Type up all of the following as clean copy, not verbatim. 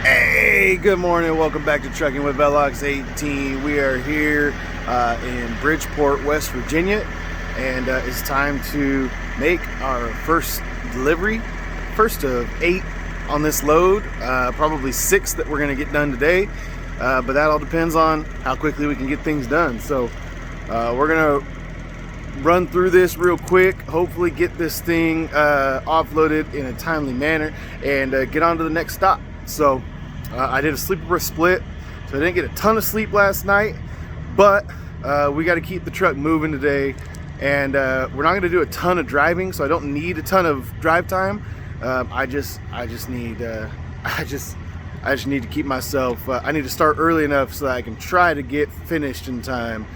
Hey, good morning. Welcome back to Trucking with Velox 18. We are here in Bridgeport, West Virginia, and it's time to make our first delivery, first of 8 on this load, probably 6 that we're going to get done today, but that all depends on how quickly we can get things done. So we're going to run through this real quick, hopefully get this thing offloaded in a timely manner, and get on to the next stop. So I did a sleeper split, so I didn't get a ton of sleep last night, but we got to keep the truck moving today, and we're not going to do a ton of driving, so I don't need a ton of drive time. I just need to keep myself. I need to start early enough so that I can try to get finished in time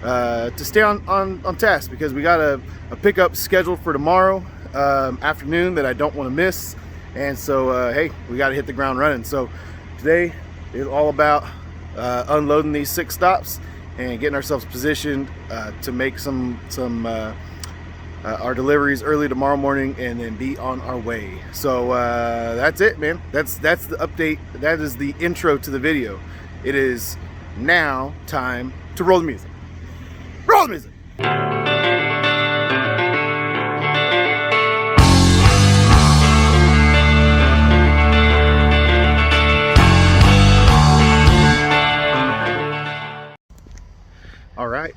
to stay on task, because we got a pickup scheduled for tomorrow afternoon that I don't want to miss. And so, hey, we got to hit the ground running. So today is all about unloading these 6 stops and getting ourselves positioned to make some our deliveries early tomorrow morning, and then be on our way. So that's it, man. That's the update. That is the intro to the video. It is now time to roll the music. Roll the music. All right,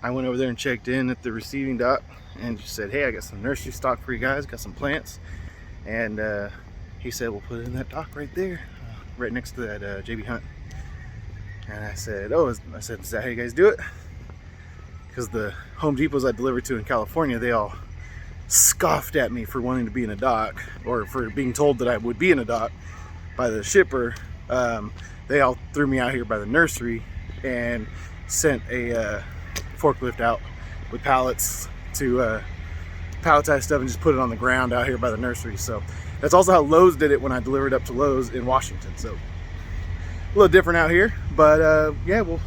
I went over there and checked in at the receiving dock and just said, hey, I got some nursery stock for you guys, got some plants. And he said, we'll put it in that dock right there, right next to that JB Hunt. And I said, is that how you guys do it? Because the Home Depots I delivered to in California, they all scoffed at me for wanting to be in a dock, or for being told that I would be in a dock by the shipper. They all threw me out here by the nursery and sent a forklift out with pallets to palletize stuff and just put it on the ground out here by the nursery. So that's also how Lowe's did it when I delivered up to Lowe's in Washington. So a little different out here, but yeah, we'll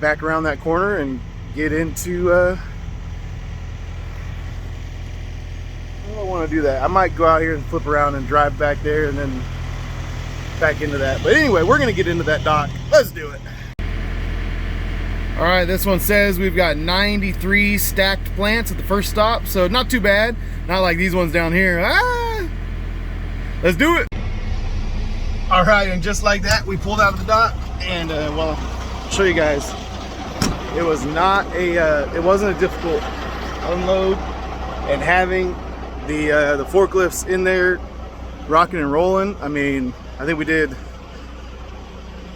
back around that corner and get into I don't want to do that. I might go out here and flip around and drive back there and then back into that. But anyway, we're gonna get into that dock. Let's do it. All right, this one says we've got 93 stacked plants at the first stop, so not too bad. Not like these ones down here. Let's do it. All right, and just like that, we pulled out of the dock, and well, I'll show you guys. It was not a, it wasn't a difficult unload, and having the forklifts in there, rocking and rolling. I mean, I think we did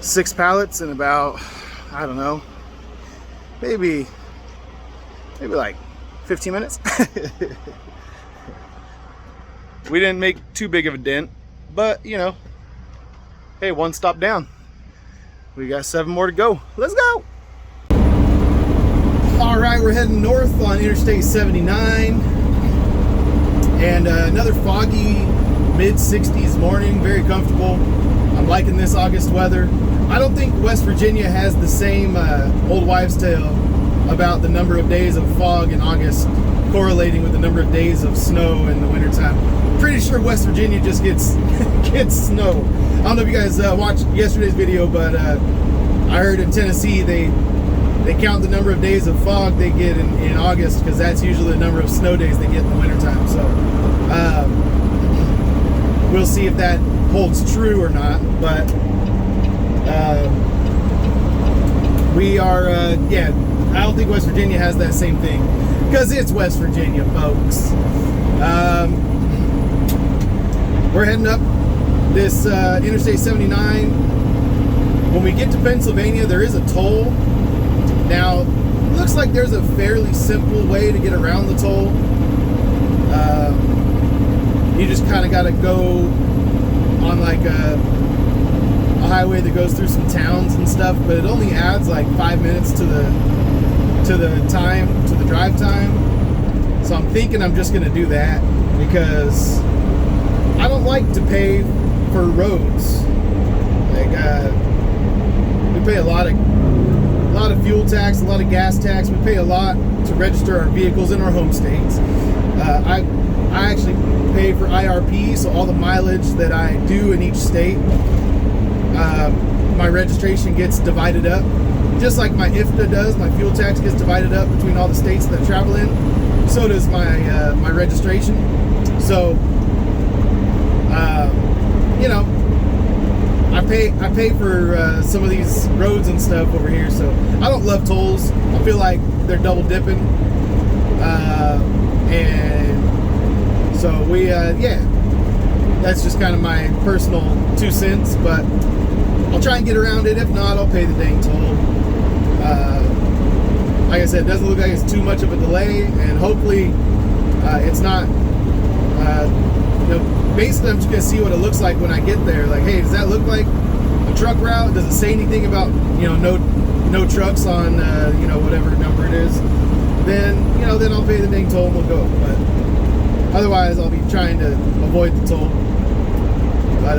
6 pallets in about, I don't know, maybe like 15 minutes. We didn't make too big of a dent, but you know, hey, 1 stop down. We got 7 more to go. Let's go. All right, we're heading north on Interstate 79, and another foggy mid-60s morning, very comfortable. I'm liking this August weather. I don't think West Virginia has the same old wives' tale about the number of days of fog in August correlating with the number of days of snow in the wintertime. Pretty sure West Virginia just gets snow. I don't know if you guys watched yesterday's video, but I heard in Tennessee they count the number of days of fog they get in August, because that's usually the number of snow days they get in the wintertime. So we'll see if that holds true or not, but we are, yeah, I don't think West Virginia has that same thing, because it's West Virginia, folks. We're heading up this Interstate 79. When we get to Pennsylvania, there is a toll. Now, it looks like there's a fairly simple way to get around the toll. You just kind of got to go on like a highway that goes through some towns and stuff, but it only adds like 5 minutes to the drive time. So I'm thinking I'm just going to do that, because I don't like to pay for roads. Like we pay a lot of fuel tax, a lot of gas tax. We pay a lot to register our vehicles in our home states. I actually pay for IRP, so all the mileage that I do in each state, my registration gets divided up. Just like my IFTA does, my fuel tax gets divided up between all the states that I travel in. So does my my registration. So, you know, I pay for some of these roads and stuff over here. So I don't love tolls. I feel like they're double dipping. And so we, yeah, that's just kind of my personal 2 cents. But I'll try and get around it. If not, I'll pay the dang toll. Like I said, it doesn't look like it's too much of a delay, and hopefully it's not. You know, basically, I'm just gonna see what it looks like when I get there. Like, hey, does that look like a truck route? Does it say anything about, you know, no trucks on you know, whatever number it is? Then, you know, then I'll pay the dang toll and we'll go. But otherwise, I'll be trying to avoid the toll. But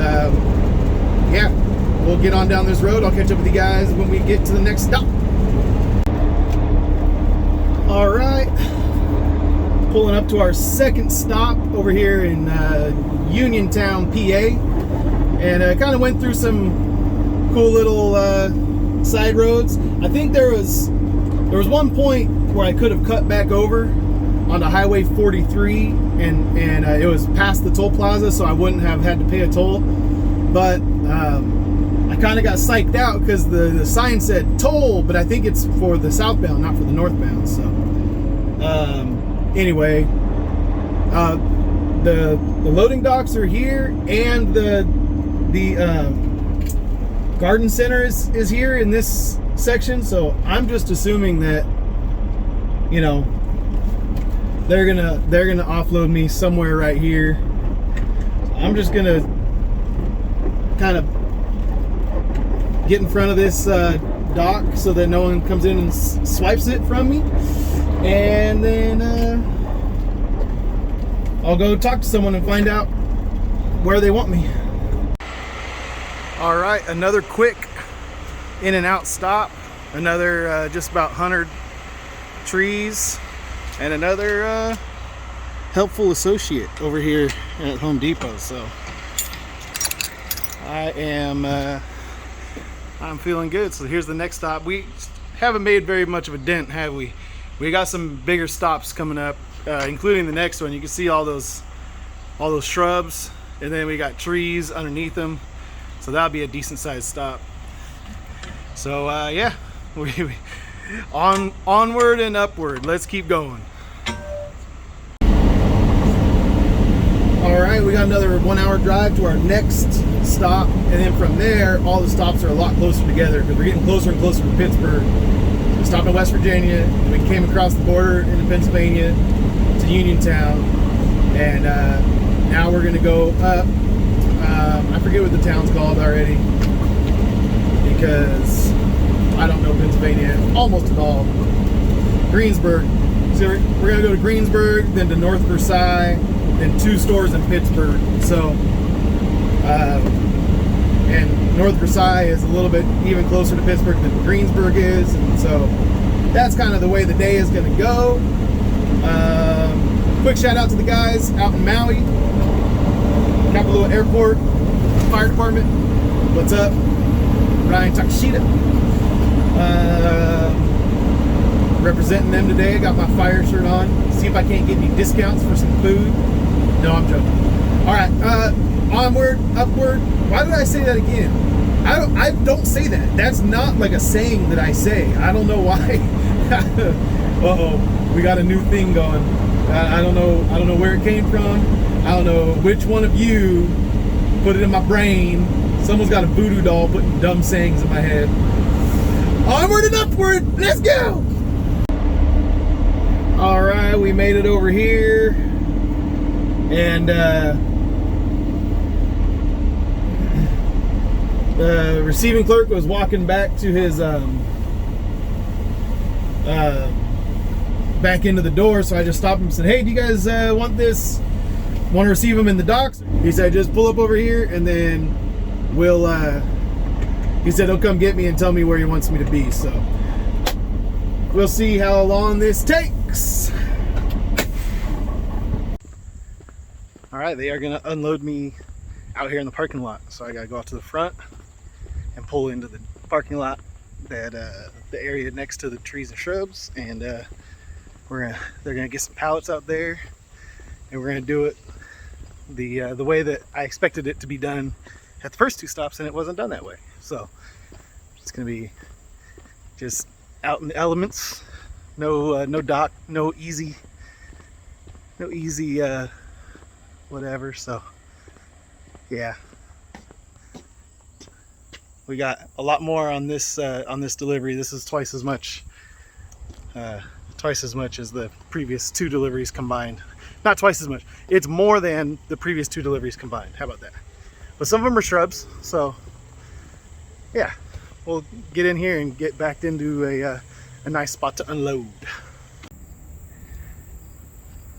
yeah, we'll get on down this road. I'll catch up with you guys when we get to the next stop. All right, pulling up to our second stop over here in Uniontown, PA, and kind of went through some cool little side roads. I think there was one point where I could have cut back over onto Highway 43, and it was past the toll plaza, so I wouldn't have had to pay a toll. But I kind of got psyched out because the sign said toll, but I think it's for the southbound, not for the northbound. So anyway, the loading docks are here, and the garden center is here in this section. So I'm just assuming that, you know, they're gonna offload me somewhere right here. I'm just gonna kind of get in front of this dock so that no one comes in and swipes it from me, and then I'll go talk to someone and find out where they want me. All right, another quick in and out stop, another just about 100 trees, and another helpful associate over here at Home Depot. So I am I'm feeling good. So here's the next stop. We haven't made very much of a dent, have we? We got some bigger stops coming up, including the next one. You can see all those shrubs, and then we got trees underneath them. So that'll be a decent sized stop. So yeah, we onward and upward. Let's keep going. All right, we got another 1 hour drive to our next stop, and then from there, all the stops are a lot closer together because we're getting closer and closer to Pittsburgh. We stopped in West Virginia, and we came across the border into Pennsylvania to Uniontown, and now we're gonna go up. I forget what the town's called already because I don't know Pennsylvania almost at all. Greensburg. So we're gonna go to Greensburg, then to North Versailles, then 2 stores in Pittsburgh. So, and North Versailles is a little bit even closer to Pittsburgh than Greensburg is, and so that's kind of the way the day is going to go. Quick shout out to the guys out in Maui, Kapalua Airport, Fire Department. What's up? Ryan Takashita. Representing them today. I got my fire shirt on. See if I can't get any discounts for some food. No, I'm joking. All right, onward, upward. Why did I say that again? I don't say that. That's not like a saying that I say. I don't know why. Uh-oh, we got a new thing going. I don't know where it came from. I don't know which one of you put it in my brain. Someone's got a voodoo doll putting dumb sayings in my head. Onward and upward. Let's go. All right, we made it over here, and the receiving clerk was walking back to his back into the door, so I just stopped him and said, hey, do you guys want this? Want to receive him in the docks? He said, just pull up over here, and then we'll he said he'll come get me and tell me where he wants me to be. So we'll see how long this takes. right, they are gonna unload me out here in the parking lot. So I gotta go out to the front and pull into the parking lot, that the area next to the trees and shrubs, and they're gonna get some pallets out there, and we're gonna do it the way that I expected it to be done at the first two stops, and it wasn't done that way. So it's gonna be just out in the elements, no dock, no easy whatever. So yeah, we got a lot more on this delivery. This is twice as much as the previous two deliveries combined. Not twice as much, it's more than the previous two deliveries combined. How about that? But some of them are shrubs, so yeah, we'll get in here and get back into a nice spot to unload.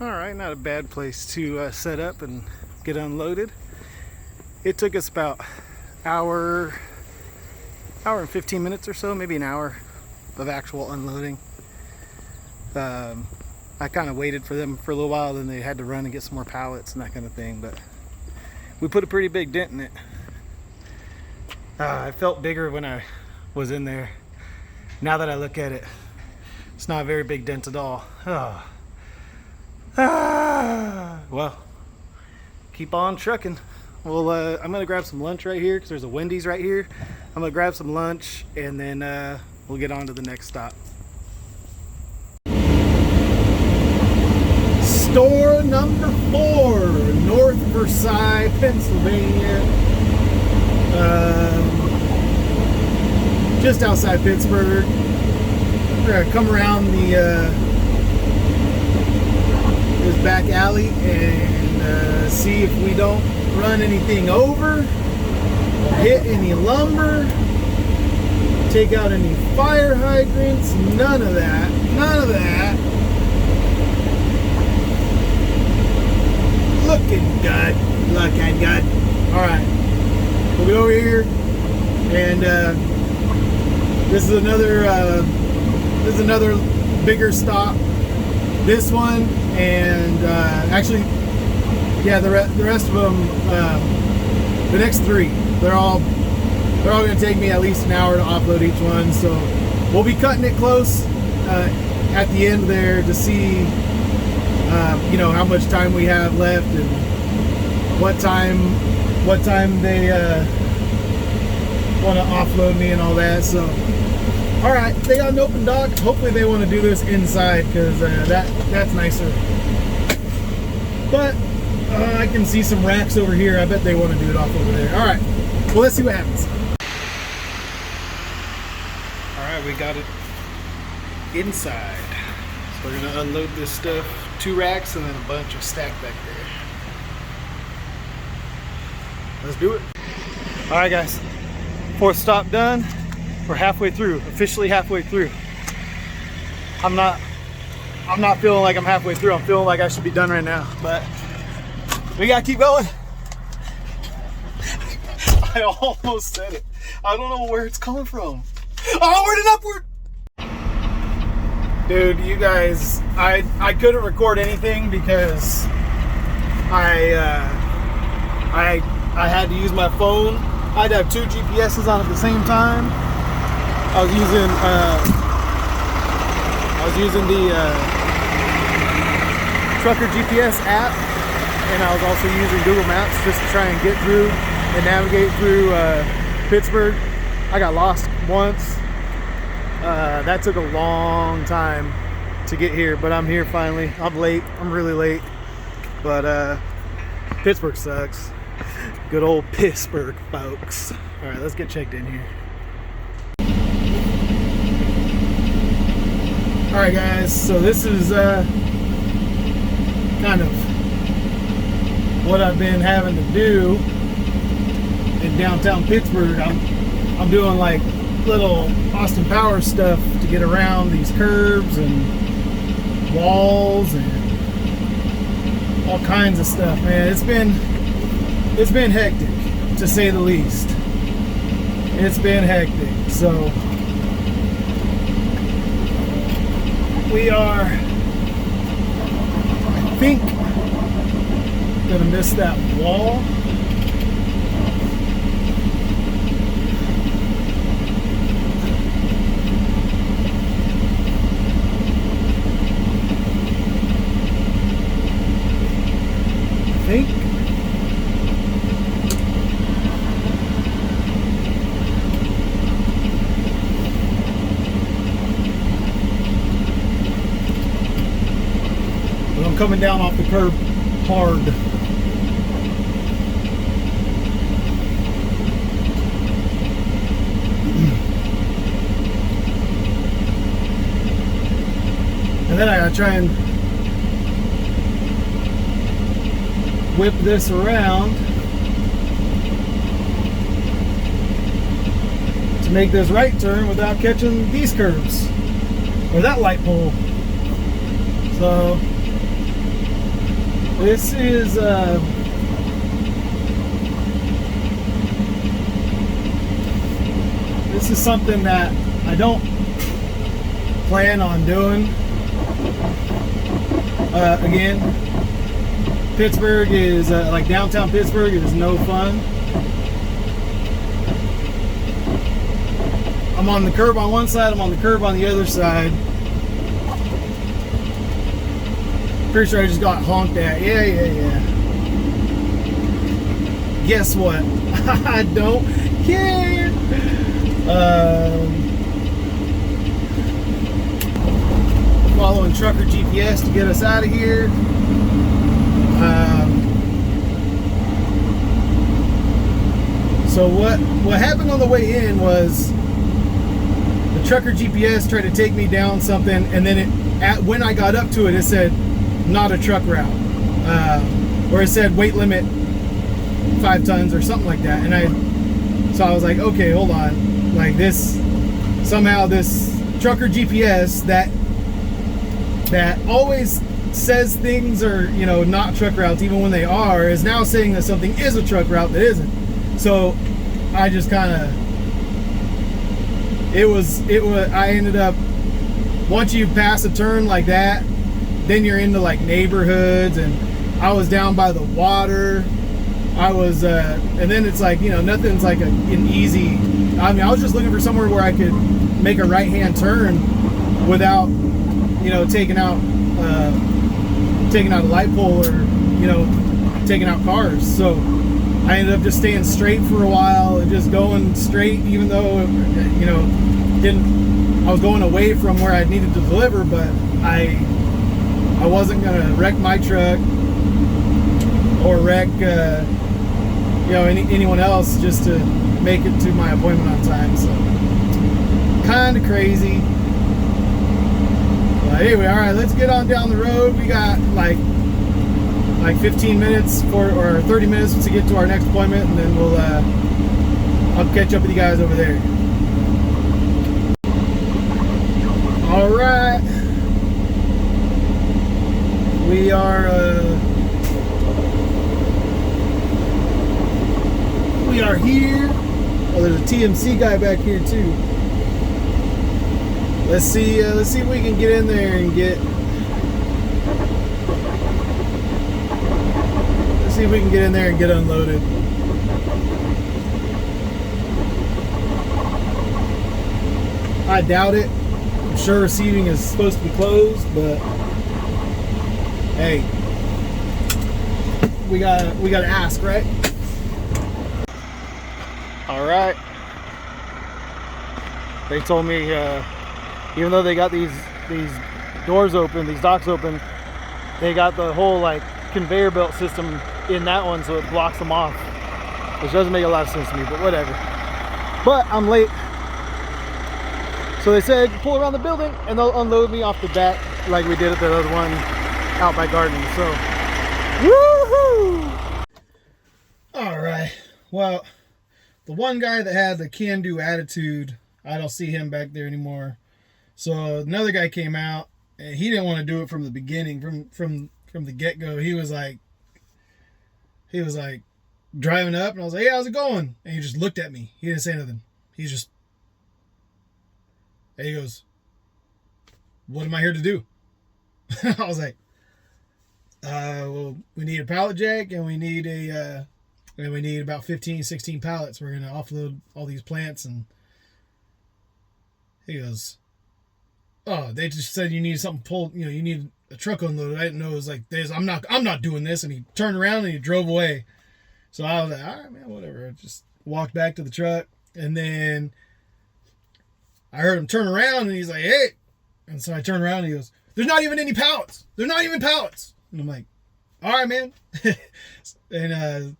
All right, not a bad place to set up and get unloaded. It took us about hour and 15 minutes or so, maybe an hour of actual unloading. I kind of waited for them for a little while, then they had to run and get some more pallets and that kind of thing, but we put a pretty big dent in it. It felt bigger when I was in there. Now that I look at it, it's not a very big dent at all. Well, keep on trucking. Well, I'm gonna grab some lunch right here because there's a Wendy's right here. I'm gonna grab some lunch, and then we'll get on to the next stop. Store number 4, North Versailles, Pennsylvania. Just outside Pittsburgh. We're gonna come around this back alley and see if we don't run anything over, hit any lumber, take out any fire hydrants. None of that. Looking good. All right, we'll go over here, and this is another bigger stop. This one, and actually, yeah, the rest of them, the next 3, they're all going to take me at least an hour to offload each one. So we'll be cutting it close at the end there to see how much time we have left and what time they want to offload me and all that. So all right, they got an open dock. Hopefully they want to do this inside, because that's nicer. But I can see some racks over here. I bet they want to do it off over there. All right, well, let's see what happens. All right, we got it inside. So we're gonna unload this stuff. 2 racks and then a bunch of stacked back there. Let's do it. All right, guys, 4th stop done. We're halfway through, officially halfway through. I'm not feeling like I'm halfway through. I'm feeling like I should be done right now, but we gotta keep going. I almost said it. I don't know where it's coming from. Onward and upward. Dude, you guys, I couldn't record anything because I had to use my phone. I had to have 2 GPSs on at the same time. I was using the Trucker GPS app, and I was also using Google Maps just to try and get through and navigate through Pittsburgh. I got lost once. That took a long time to get here, but I'm here finally. I'm late. I'm really late. But Pittsburgh sucks. Good old Pittsburgh, folks. All right, let's get checked in here. All right, guys. So this is kind of what I've been having to do in downtown Pittsburgh. I'm doing like little Austin Power stuff to get around these curbs and walls and all kinds of stuff, man. It's been hectic, to say the least. It's been hectic. So we are, I think Gonna miss that wall. I think. But I'm coming down off the curb hard. And then I gotta try and whip this around to make this right turn without catching these curves or that light pole. So this is something that I don't plan on doing. Again, Pittsburgh is like downtown Pittsburgh is no fun. I'm on the curb on one side, I'm on the curb on the other side. Pretty sure I just got honked at. Yeah. Guess what? I don't care. Following trucker GPS to get us out of here. So what happened on the way in was the trucker GPS tried to take me down something, and then when I got up to it, it said not a truck route, or it said weight limit 5 tons or something like that. And so I was like, okay, hold on, like this trucker GPS that always says things are, you know, not truck routes even when they are, is now saying that something is a truck route that isn't. So I just kind of, I ended up, once you pass a turn like that, then you're into like neighborhoods, and I was down by the water. I was, and then it's like, you know, nothing's like an easy, I mean, I was just looking for somewhere where I could make a right-hand turn without, you know, taking out a light pole, or, you know, taking out cars. So I ended up just staying straight for a while and just going straight, even though, you know, I was going away from where I needed to deliver, but I wasn't gonna wreck my truck or wreck you know, anyone else just to make it to my appointment on time. So kind of crazy. But anyway, all right, let's get on down the road. We got like 15 minutes or 30 minutes to get to our next appointment, and then I'll catch up with you guys over there. All right, we are here. Oh, there's a TMC guy back here too. Let's see if we can get in there and get. Let's see if we can get in there and get unloaded. I doubt it. I'm sure receiving is supposed to be closed, but hey, we gotta ask, right? All right. They told me even though they got these doors open, these docks open, they got the whole like conveyor belt system in that one, so it blocks them off, which doesn't make a lot of sense to me, but whatever. But I'm late, so they said pull around the building and they'll unload me off the back like we did at the other one out by Garden. So woohoo! All right, well, the one guy that had the can-do attitude, I don't see him back there anymore. So another guy came out, and he didn't want to do it from the beginning, from the get-go. He was like driving up, and I was like, hey, how's it going? And he just looked at me. He didn't say nothing. And he goes, what am I here to do? I was like, Well, we need a pallet jack, and we need about 15, 16 pallets. We're gonna offload all these plants. And he goes, "Oh, they just said you need something pulled. You know, you need a truck unloaded. I didn't know it was like this. I'm not doing this." And he turned around and he drove away. So I was like, "All right, man, whatever." I just walked back to the truck, and then I heard him turn around, and he's like, "Hey!" And so I turned around, and he goes, "There's not even any pallets. There's not even pallets." And I'm like, "All right, man." And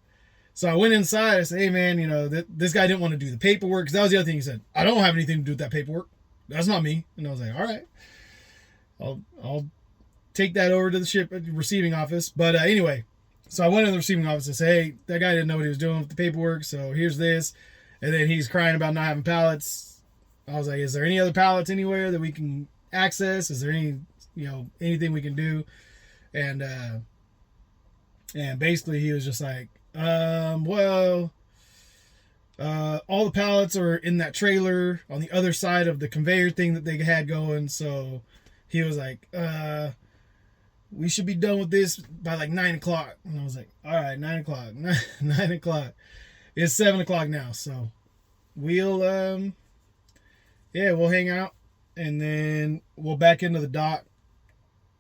so I went inside. I said, "Hey, man, you know, this guy didn't want to do the paperwork." Because that was the other thing he said. "I don't have anything to do with that paperwork. That's not me." And I was like, "All right, I'll take that over to the receiving office." But anyway, so I went to the receiving office and said, "Hey, that guy didn't know what he was doing with the paperwork. So here's this." And then he's crying about not having pallets. I was like, "Is there any other pallets anywhere that we can access? Is there anything we can do?" And basically he was just like, "Well, all the pallets are in that trailer on the other side of the conveyor thing that they had going." So he was like, "We should be done with this by like 9 o'clock." And I was like, "All right, 9 o'clock, 9 o'clock. It's 7 o'clock now. So we'll hang out, and then we'll back into the dock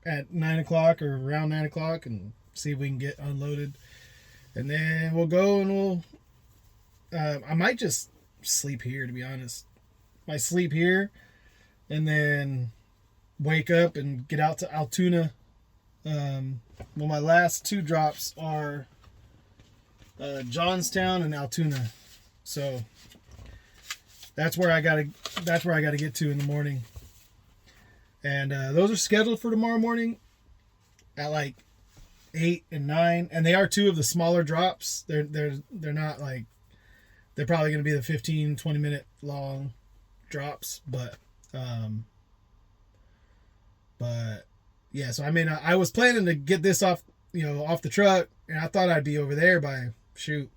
at 9 o'clock or around 9 o'clock and see if we can get unloaded. And then we'll go and we'll, I might just sleep here, to be honest. I might sleep here and then wake up and get out to Altoona. My last two drops are Johnstown and Altoona. So that's where I gotta get to in the morning. And those are scheduled for tomorrow morning at like 8 and 9, and they are two of the smaller drops. They're not like, they're probably going to be the 15-20 minute long drops, but yeah. So I mean, I was planning to get this off the truck, and I thought I'd be over there by 9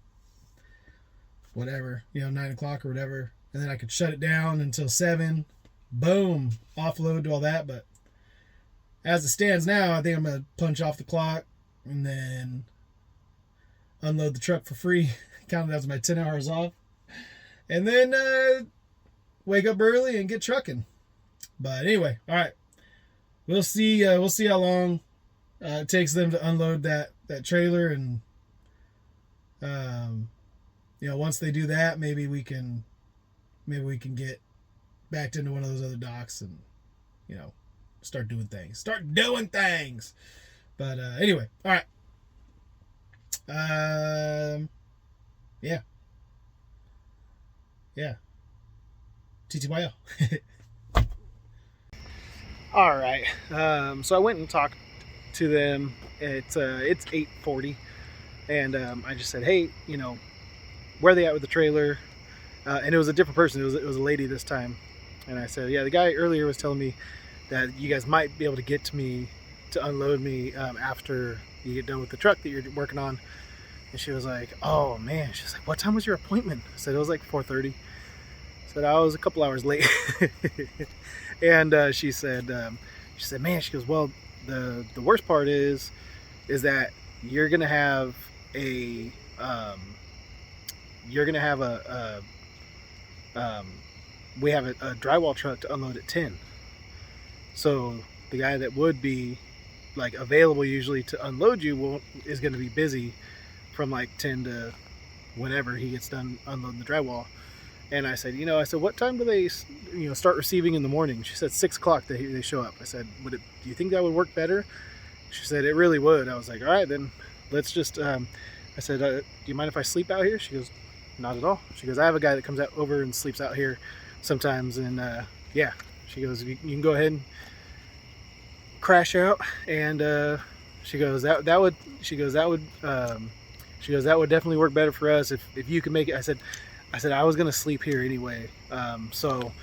o'clock or whatever, and then I could shut it down until 7. Boom, offload to all that. But as it stands now, I think I'm gonna punch off the clock and then unload the truck for free, count it as my 10 hours off, and then wake up early and get trucking. But anyway, all right, we'll see how long it takes them to unload that trailer. And once they do that, maybe we can get backed into one of those other docks and start doing things. But anyway, all right. Yeah. TTYL. All right. So I went and talked to them. It's 8:40, and I just said, "Hey, where are they at with the trailer?" And it was a different person. It was a lady this time. And I said, "Yeah, the guy earlier was telling me that you guys might be able to get to me to unload me after you get done with the truck that you're working on." And she was like, "Oh man," she's like, "What time was your appointment?" I said, "It was like 4:30. I said, "I was a couple hours late." And she said, "Man," she goes, "Well, the worst part is that you're gonna have a we have a drywall truck to unload at 10. So the guy that would be like available usually to unload you is going to be busy from like 10 to whenever he gets done unloading the drywall." And I said, "What time do they start receiving in the morning?" She said 6 o'clock they show up. I said, do you think that would work better?" She said, "It really would." I was like, "All right, then let's just I said, "Do you mind if I sleep out here?" She goes, "Not at all." She goes, "I have a guy that comes out over and sleeps out here sometimes, and yeah." She goes, you can go ahead and crash out." And she goes, that would definitely work better for us if you can make it. I said I was gonna sleep here anyway, so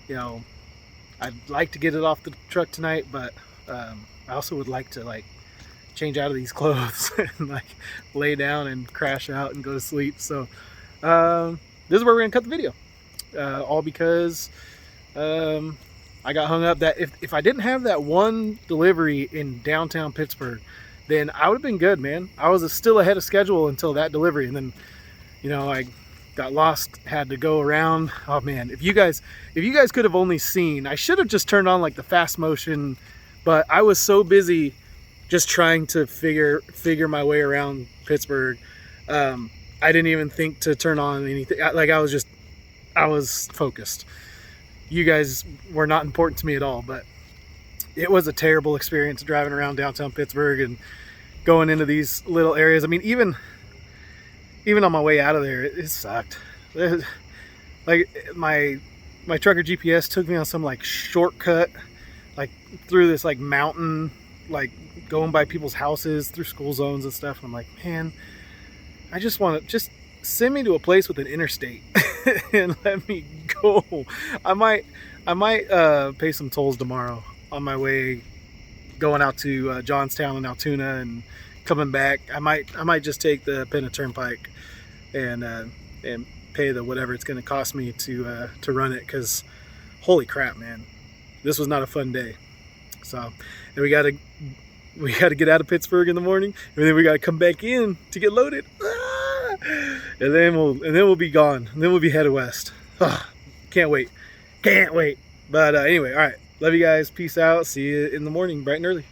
I'd like to get it off the truck tonight, but I also would like to like change out of these clothes and like lay down and crash out and go to sleep. So this is where we're gonna cut the video, all because I got hung up that if I didn't have that one delivery in downtown Pittsburgh then I would have been good, man. I was still ahead of schedule until that delivery, and then, you know, I got lost, had to go around. Oh man, if you guys could have only seen, I should have just turned on like the fast motion, but I was so busy just trying to figure my way around Pittsburgh. I didn't even think to turn on anything. Like I was focused. You guys were not important to me at all, but it was a terrible experience driving around downtown Pittsburgh and going into these little areas. I mean, even on my way out of there, it sucked. Like my trucker GPS took me on some like shortcut, like through this like mountain, like going by people's houses through school zones and stuff. And I'm like, man, I just want to just send me to a place with an interstate and let me go. I might pay some tolls tomorrow on my way going out to Johnstown and Altoona and coming back. I might just take the Penna Turnpike and pay the whatever it's going to cost me to run it, because holy crap, man, this was not a fun day. So, and we got to get out of Pittsburgh in the morning, and then we got to come back in to get loaded. And then we'll be gone, and then we'll be headed west. Can't wait. But anyway, all right, love you guys, peace out, see you in the morning bright and early.